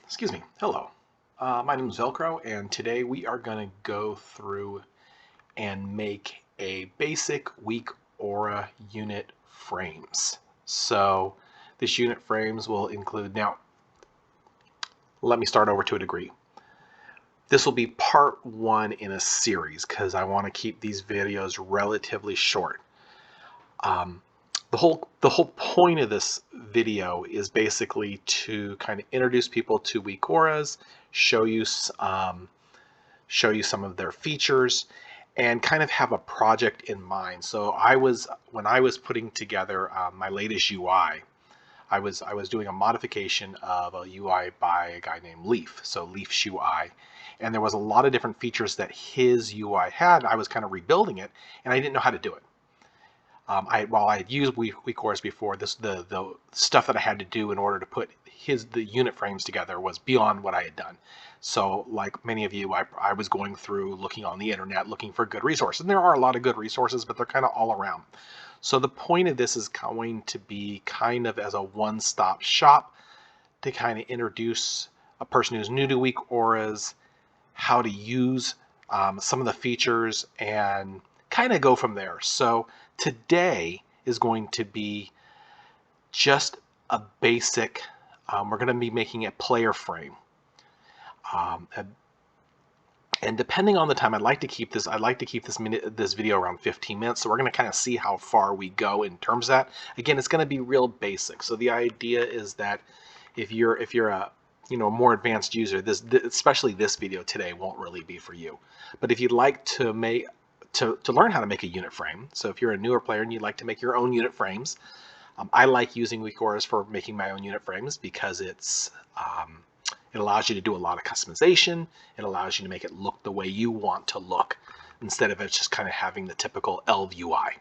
Excuse me. Hello. My name is Velcro, and today we are going to go through and make a basic weak aura unit frames. So this unit frames will include, now let me start over to a degree. This will be part one in a series because I want to keep these videos relatively short. The whole point of this video is basically to kind of introduce people to Weakauras, show you some of their features, and kind of have a project in mind. So when I was putting together my latest UI, I was doing a modification of a UI by a guy named Leaf, so Leaf's UI, and there was a lot of different features that his UI had. I was kind of rebuilding it, and I didn't know how to do it. While I had used Weakauras before, the stuff that I had to do in order to put the unit frames together was beyond what I had done. So, like many of you, I was going through looking on the internet, looking for good resources. And there are a lot of good resources, but they're kind of all around. So the point of this is going to be kind of as a one-stop shop to kind of introduce a person who's new to Weakauras, how to use some of the features, and kind of go from there. So today is going to be just a basic, we're going to be making a player frame. And depending on the time, I'd like to keep this video around 15 minutes. So we're going to kind of see how far we go in terms of that. Again, it's going to be real basic. So the idea is that if you're a more advanced user, especially this video today won't really be for you. But if you'd like to learn how to make a unit frame, so if you're a newer player and you'd like to make your own unit frames, I like using Weakauras for making my own unit frames because it allows you to do a lot of customization. It allows you to make it look the way you want to look instead of it just kind of having the typical ELV UI.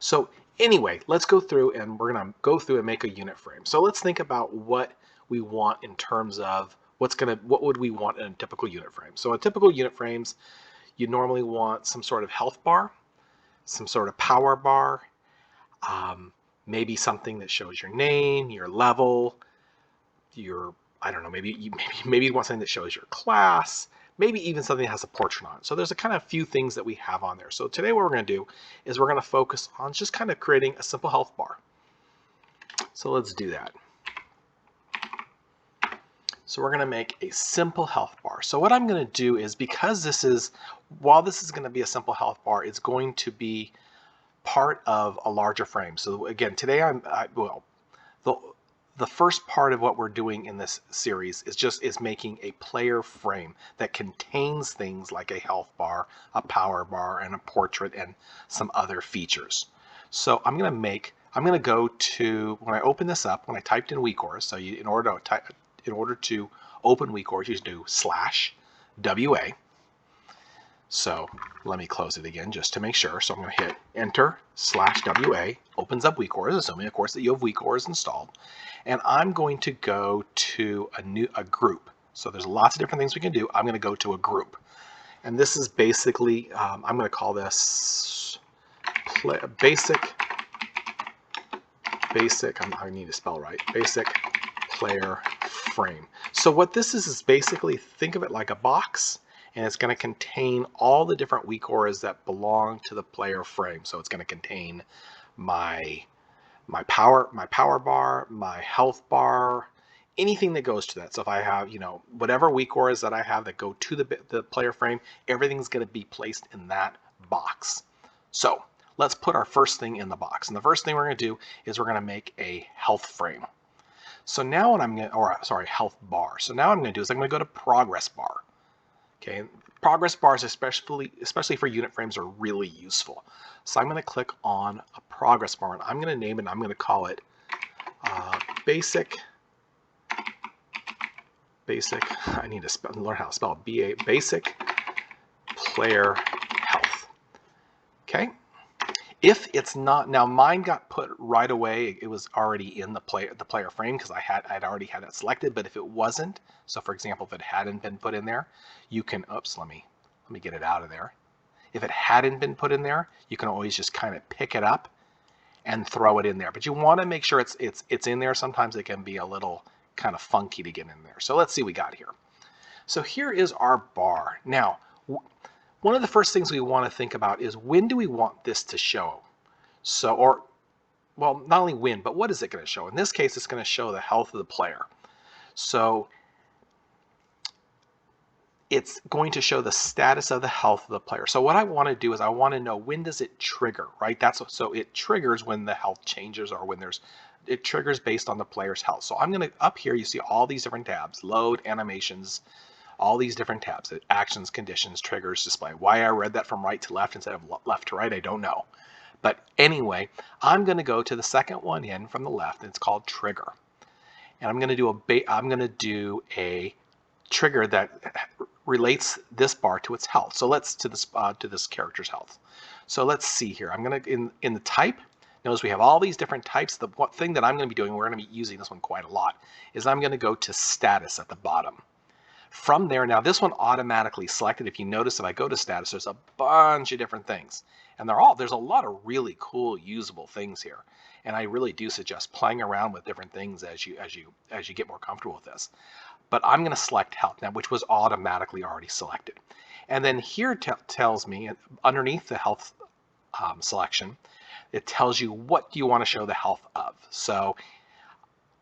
So anyway, let's go through and we're going to go through and make a unit frame. So let's think about what we want in terms of what would we want in a typical unit frame. So in typical unit frames, you normally want some sort of health bar, some sort of power bar, maybe something that shows your name, your level, I don't know, maybe you want something that shows your class, maybe even something that has a portrait on it. So there's a kind of few things that we have on there. So today what we're going to do is we're going to focus on just kind of creating a simple health bar. So let's do that. So we're going to make a simple health bar. So what I'm going to do is, while this is going to be a simple health bar, it's going to be part of a larger frame. So again, today the first part of what we're doing in this series is making a player frame that contains things like a health bar, a power bar, and a portrait, and some other features. So I'm going to go to, when I open this up, when I typed in Weakauras, so in order to open Weakauras, you do /WA. So let me close it again just to make sure. So I'm going to hit enter /WA, opens up Weakauras, assuming of course that you have Weakauras installed. And I'm going to go to a group. So there's lots of different things we can do. I'm going to go to a group. And this is basically, I'm going to call this basic, I need to spell right, basic player frame. So what this is basically, think of it like a box, and it's going to contain all the different Weakauras that belong to the player frame. So it's going to contain my power bar, my health bar, anything that goes to that. So if I have, whatever Weakauras that I have that go to the player frame, everything's going to be placed in that box. So let's put our first thing in the box. And the first thing we're going to do is we're going to make a health frame. So now what health bar. So now what I'm going to do is I'm going to go to progress bar. Okay, progress bars, especially for unit frames, are really useful. So I'm going to click on a progress bar, and I'm going to name it, and I'm going to call it basic. I need to learn how to spell it. Basic player health. Okay. If it's not, now mine got put right away. It was already in the player frame because I'd already had it selected. But if it wasn't, so for example, if it hadn't been put in there, you can, let me get it out of there. If it hadn't been put in there, you can always just kind of pick it up and throw it in there. But you want to make sure it's in there. Sometimes it can be a little kind of funky to get in there. So let's see what we got here. So here is our bar. Now, one of the first things we want to think about is when do we want this to show? So, or, well, not only when, but what is it going to show? In this case, it's going to show the health of the player. So it's going to show the status of the health of the player. So what I want to do is I want to know, when does it trigger, right? So it triggers when the health changes, or when it triggers based on the player's health. So I'm going to, up here, you see all these different tabs: load, animations, all these different tabs: actions, conditions, triggers, display. Why I read that from right to left instead of left to right, I don't know. But anyway, I'm going to go to the second one in from the left, and it's called trigger. And I'm going to do a trigger that relates this bar to its health. So let's to this character's health. So let's see here. I'm going to in the type. Notice we have all these different types. The one thing that I'm going to be doing, we're going to be using this one quite a lot, is I'm going to go to status at the bottom. From there, now this one automatically selected. If you notice, if I go to status, there's a bunch of different things, and there's a lot of really cool usable things here. And I really do suggest playing around with different things as you get more comfortable with this. But I'm going to select health now, which was automatically already selected. And then here tells me, underneath the health selection, it tells you what do you want to show the health of. So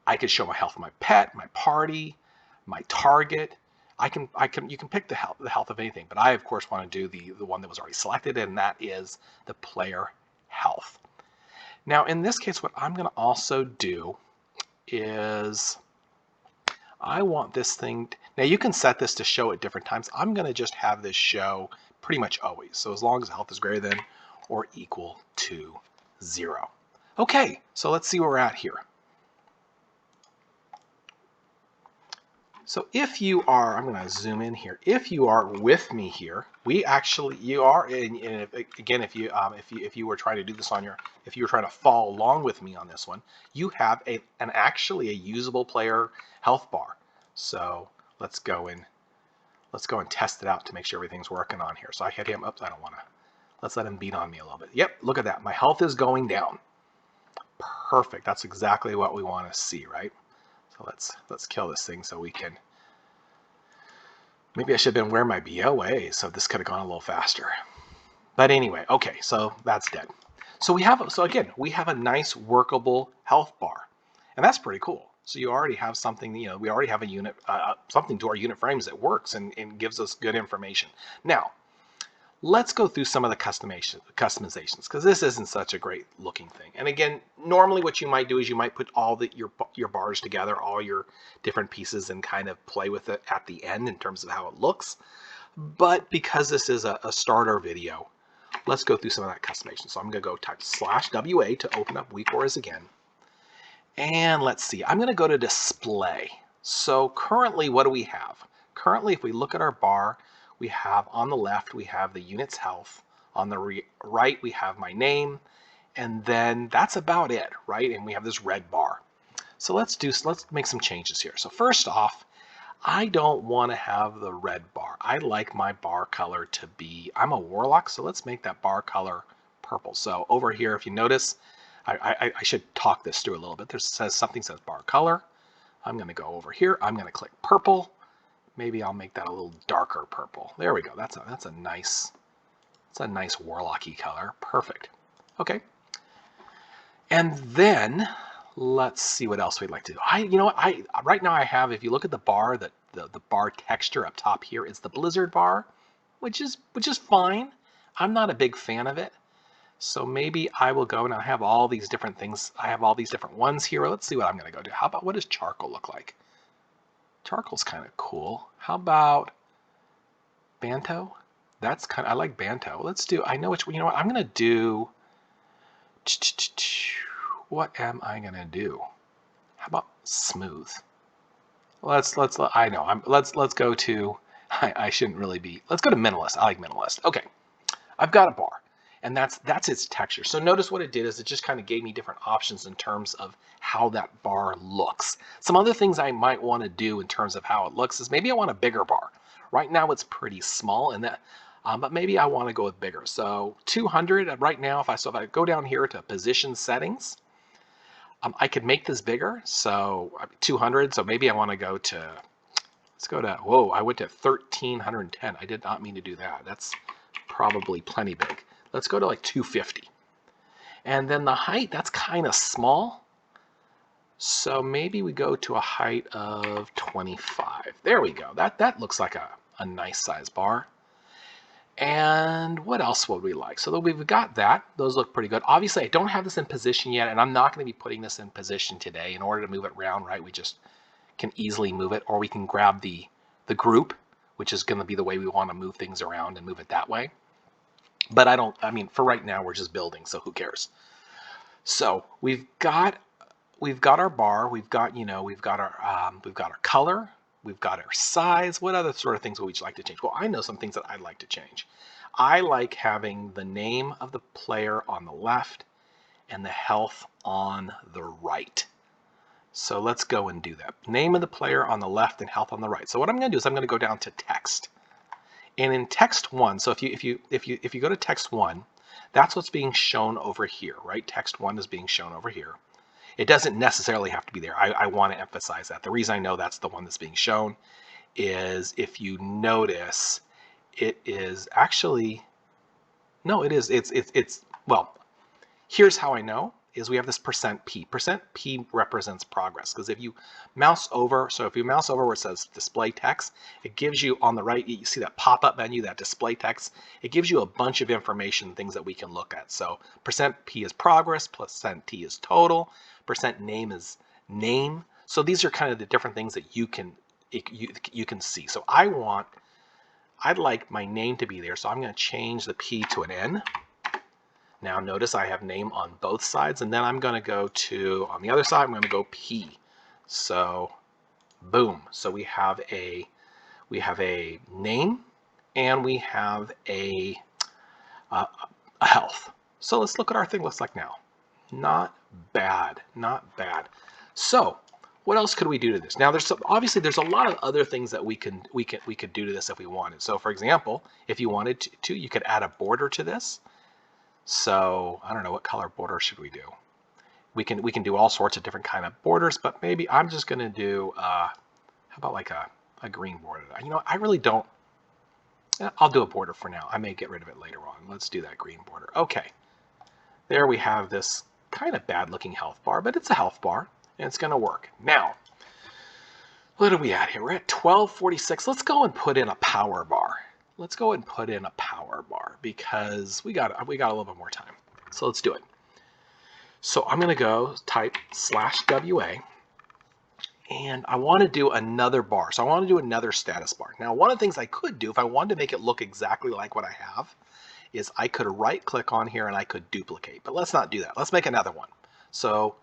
I could show my health of my pet, my party, my target. You can pick the health of anything, but I of course want to do the one that was already selected, and that is the player health. Now in this case, what I'm going to also do is I want this thing, now you can set this to show at different times. I'm going to just have this show pretty much always. So as long as health is greater than or equal to 0. Okay, so let's see where we're at here. So if you are, I'm going to zoom in here. If you are with me here, you are. And again, if you were trying to do this if you were trying to follow along with me on this one, you have actually a usable player health bar. So let's go and test it out to make sure everything's working on here. So I hit him. Oops, I don't want to. Let's let him beat on me a little bit. Yep, look at that. My health is going down. Perfect. That's exactly what we want to see, right? So let's kill this thing so we can. Maybe I should have been wearing my BOA, so this could have gone a little faster. But anyway, okay, so that's dead. So we have a nice workable health bar, and that's pretty cool. So you already have something. We already have a unit, something to our unit frames that works and gives us good information. Now, let's go through some of the customizations, because this isn't such a great looking thing. And again, normally what you might do is you might put all your bars together, all your different pieces, and kind of play with it at the end in terms of how it looks. But because this is a starter video, let's go through some of that customization. So I'm going to go type /WA to open up Weakauras again. And let's see, I'm going to go to display. So currently, what do we have? Currently, if we look at our bar, we have on the left, we have the unit's health. On the right, we have my name. And then that's about it, right? And we have this red bar. So let's make some changes here. So first off, I don't want to have the red bar. I like my bar color to be, I'm a warlock, so let's make that bar color purple. So over here, if you notice, I should talk this through a little bit. Something says bar color. I'm going to go over here. I'm going to click purple. Maybe I'll make that a little darker purple. There we go. That's a nice warlocky color. Perfect. Okay. And then let's see what else we'd like to do. Right now I have, if you look at the bar, the bar texture up top here is the Blizzard bar, which is fine. I'm not a big fan of it. So maybe I will go, and I have all these different things. I have all these different ones here. Let's see what I'm going to go do. How about, what does charcoal look like? Charcoal's kind of cool. How about Banto? I like Banto. Let's do, I know which, you know what, I'm going to do, what am I going to do? How about smooth? Let's go to, I shouldn't really be, let's go to minimalist. I like minimalist. Okay. I've got a bar, and that's its texture. So notice what it did is it just kind of gave me different options in terms of how that bar looks. Some other things I might want to do in terms of how it looks is maybe I want a bigger bar. Right now it's pretty small, and but maybe I want to go with bigger. So 200 right now. If I go down here to position settings, I could make this bigger, so 200. So maybe I want to go to, let's go to, whoa, I went to 1310. I did not mean to do that. That's probably plenty big. Let's go to like 250. And then the height, that's kind of small. So maybe we go to a height of 25. There we go. That looks like a nice size bar. And what else would we like? So we've got that. Those look pretty good. Obviously, I don't have this in position yet, and I'm not going to be putting this in position today. In order to move it around, right, we just can easily move it, or we can grab the group, which is going to be the way we want to move things around and move it that way. But I mean, for right now, we're just building, so who cares? So we've got our bar, we've got our color, we've got our size. What other sort of things would we like to change? Well, I know some things that I'd like to change. I like having the name of the player on the left and the health on the right. So let's go and do that. Name of the player on the left and health on the right. So what I'm going to do is I'm going to go down to text. And in text 1, so if you go to text 1, that's what's being shown over here, right? Text 1 is being shown over here. It doesn't necessarily have to be there. I want to emphasize that. The reason I know that's the one that's being shown is if you notice, it is actually, no, it is, well, here's how I know is we have this %P. %P represents progress, because if you mouse over, so if you mouse over where it says display text, it gives you on the right, you see that pop-up menu, that display text, it gives you a bunch of information, things that we can look at. So %P is progress, %T is total, %name is name. So these are kind of the different things that you can see. So I'd like my name to be there, so I'm going to change the P to an N. Now notice I have name on both sides, and then I'm going to go to, on the other side, I'm going to go P. So boom. So we have a name, and we have a health. So let's look at our thing looks like now. Not bad, not bad. So what else could we do to this? Now obviously there's a lot of other things that we could do to this if we wanted. So for example, if you wanted to, you could add a border to this. So I don't know, what color border should we do? We can do all sorts of different kind of borders, but maybe I'm just going to do, how about like a green border? You know, I really don't, I'll do a border for now. I may get rid of it later on. Let's do that green border. Okay, there we have this kind of bad looking health bar, but it's a health bar and it's going to work. Now, what are we at here? We're at 1246. Let's go and put in a power bar. Let's go and put in a power bar because we got a little bit more time. So let's do it. So I'm going to go type /WA, and I want to do another bar. So I want to do another status bar. Now, one of the things I could do if I wanted to make it look exactly like what I have is I could right click on here and I could duplicate, but let's not do that. Let's make another one. So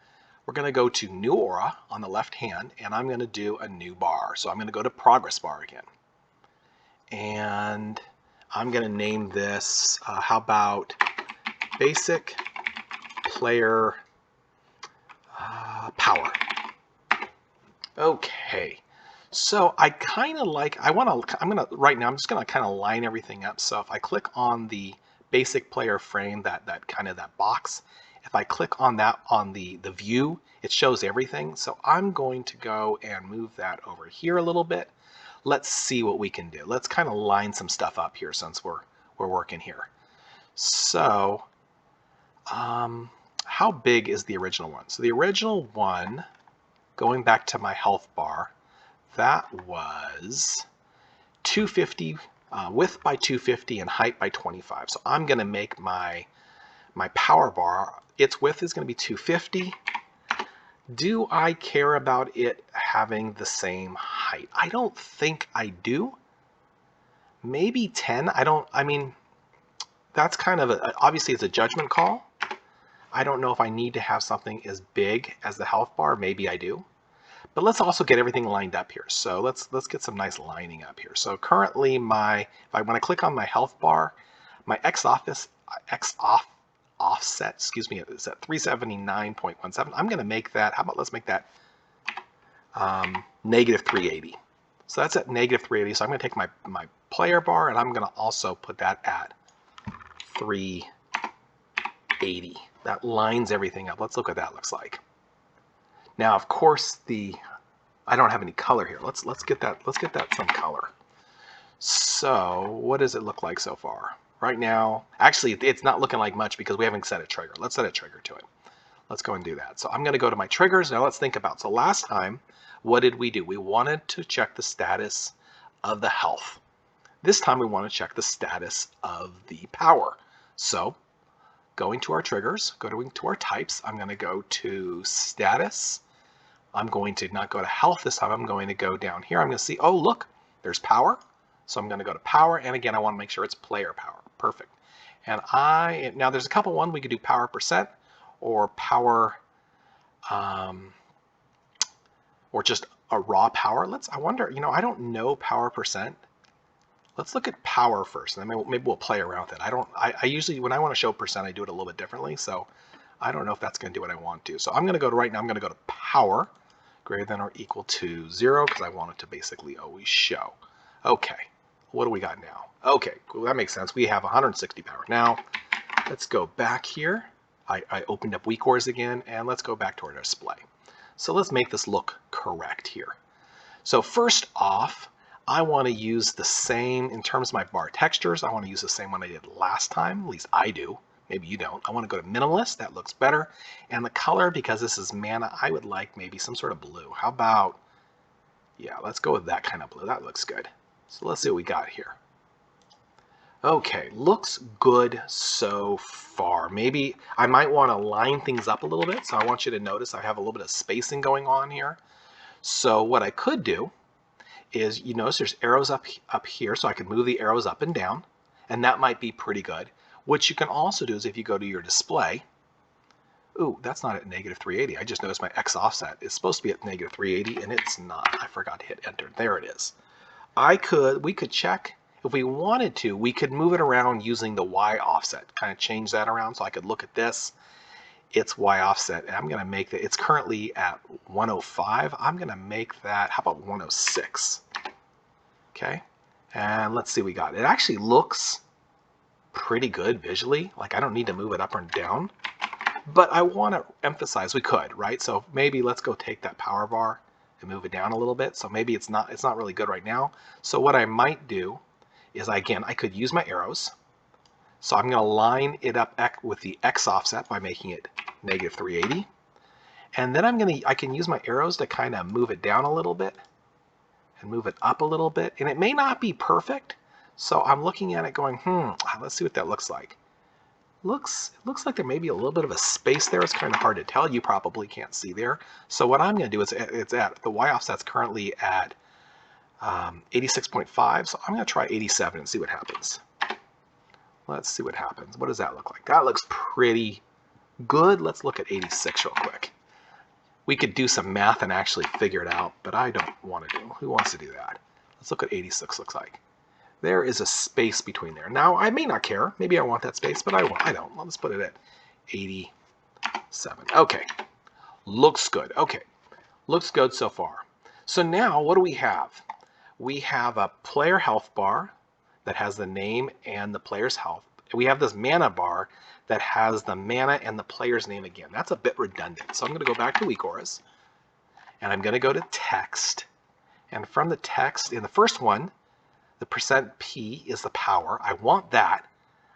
we're going to go to new aura on the left hand, and I'm going to do a new bar. So I'm going to go to progress bar again. And I'm going to name this, how about basic player power. Okay, so I kind of like, right now I'm just going to kind of line everything up. So if I click on the basic player frame, that box, if I click on that on the view, it shows everything. So I'm going to go and move that over here a little bit. Let's see what we can do. Let's kind of line some stuff up here since we're working here. So, how big is the original one? So the original one, going back to my health bar, that was 250, width by 250 and height by 25. So I'm going to make my power bar, its width is going to be 250. Do I care about it having the same height? I don't think I do. Maybe 10. I mean, that's kind of obviously it's a judgment call. I don't know if I need to have something as big as the health bar. Maybe I do. But let's also get everything lined up here. So let's get some nice lining up here. So currently when I click on my health bar, my offset, excuse me, is at 379.17. I'm going to make that, how about let's make that negative 380. So that's at negative 380. So I'm going to take my player bar and I'm going to also put that at 380. That lines everything up. Let's look what that looks like. Now, of course, I don't have any color here. Let's get that some color. So what does it look like so far? Right now, actually, it's not looking like much because we haven't set a trigger. Let's set a trigger to it. Let's go and do that. So I'm going to go to my triggers. Now let's think about, so last time, what did we do? We wanted to check the status of the health. This time we want to check the status of the power. So going to our triggers, going to our types, I'm going to go to status. I'm going to not go to health this time. I'm going to go down here. I'm going to see, oh, look, there's power. So I'm going to go to power. And again, I want to make sure it's player power. Perfect. And now there's a couple ones. We could do power percent or power, or just a raw power. I wonder, I don't know power percent. Let's look at power first, and then maybe we'll play around with it. I usually, when I want to show percent, I do it a little bit differently. So I don't know if that's going to do what I want to. So I'm going to go to right now, I'm going to go to power greater than or equal to 0 because I want it to basically always show. Okay, what do we got now? Okay, cool, that makes sense. We have 160 power. Now, let's go back here. I opened up Weakauras again, and let's go back to our display. So let's make this look correct here. So first off, I want to use the same, in terms of my bar textures, I want to use the same one I did last time. At least I do. Maybe you don't. I want to go to minimalist. That looks better. And the color, because this is mana, I would like maybe some sort of blue. How about, yeah, let's go with that kind of blue. That looks good. So let's see what we got here. Okay, looks good so far. Maybe I might want to line things up a little bit. So I want you to notice I have a little bit of spacing going on here. So what I could do is, you notice there's arrows up here, so I can move the arrows up and down, and that might be pretty good. What you can also do is if you go to your display, ooh, that's not at -380. I just noticed my X offset is supposed to be at -380, and it's not. I forgot to hit enter. There it is. We could check, if we wanted to, we could move it around using the Y offset, kind of change that around, so I could look at this. It's Y offset, and I'm going to make that, it's currently at 105. I'm going to make that, how about 106? Okay, and let's see what we got. It actually looks pretty good visually. Like, I don't need to move it up or down, but I want to emphasize we could, right? So maybe let's go take that power bar and move it down a little bit. So maybe it's not really good right now. So what I might do is, I could use my arrows. So I'm going to line it up with the X offset by making it -380. And then I can use my arrows to kind of move it down a little bit and move it up a little bit. And it may not be perfect. So I'm looking at it going, let's see what that looks like. It looks like there may be a little bit of a space there. It's kind of hard to tell. You probably can't see there. So what I'm going to do is, it's at, the Y offset's currently at 86.5. So I'm going to try 87 and see what happens. Let's see what happens. What does that look like? That looks pretty good. Let's look at 86 real quick. We could do some math and actually figure it out, but I don't want to do. Who wants to do that? Let's look at 86 looks like. There is a space between there. Now, I may not care. Maybe I want that space, but I don't. Let's put it at 87. Okay. Looks good. Okay. Looks good so far. So now, what do we have? We have a player health bar that has the name and the player's health. We have this mana bar that has the mana and the player's name again. That's a bit redundant. So I'm going to go back to Weakauras, and I'm going to go to text. And from the text, in the first one, the %P is the power. I want that.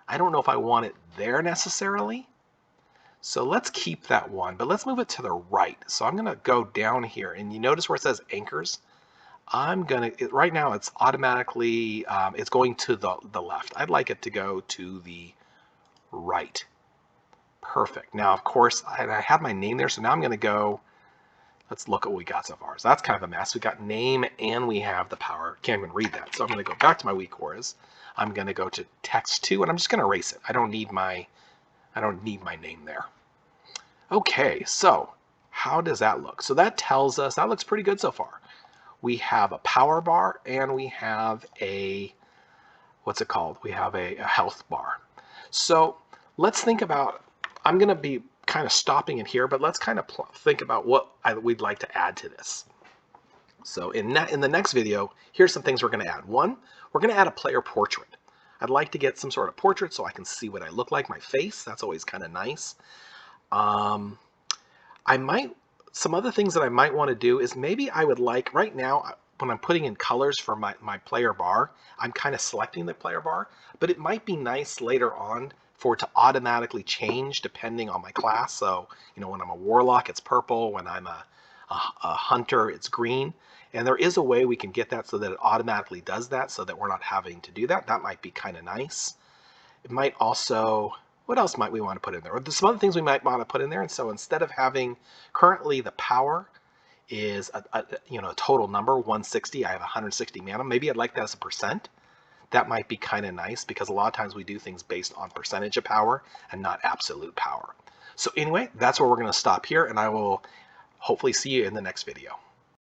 I don't know if I want it there necessarily. So let's keep that one, but let's move it to the right. So I'm going to go down here, and you notice where it says anchors? Right now it's automatically, it's going to the left. I'd like it to go to the right. Perfect. Now, of course, I have my name there, so now I'm going to go, let's look at what we got so far. So that's kind of a mess. We got name and we have the power. Can't even read that. So I'm going to go back to my Weakauras. I'm going to go to text 2, and I'm just going to erase it. I don't need my name there. Okay, so how does that look? So that tells us, that looks pretty good so far. We have a power bar and we have a, what's it called? We have a health bar. So let's think about, I'm going to be kind of stopping it here, but let's kind of think about what we'd like to add to this. So in the next video, here's some things we're going to add. One, we're going to add a player portrait. I'd like to get some sort of portrait so I can see what I look like, my face. That's always kind of nice. I might Some other things that I might want to do is maybe I would like, right now, when I'm putting in colors for my player bar, I'm kind of selecting the player bar, but it might be nice later on for it to automatically change depending on my class. So, when I'm a warlock, it's purple. When I'm a hunter, it's green. And there is a way we can get that so that it automatically does that so that we're not having to do that. That might be kind of nice. It might also, what else might we want to put in there? Or there's some other things we might want to put in there. And so instead of having, currently the power is a total number 160. I have 160 mana. Maybe I'd like that as a percent. That might be kind of nice because a lot of times we do things based on percentage of power and not absolute power. So anyway, that's where we're going to stop here, and I will hopefully see you in the next video.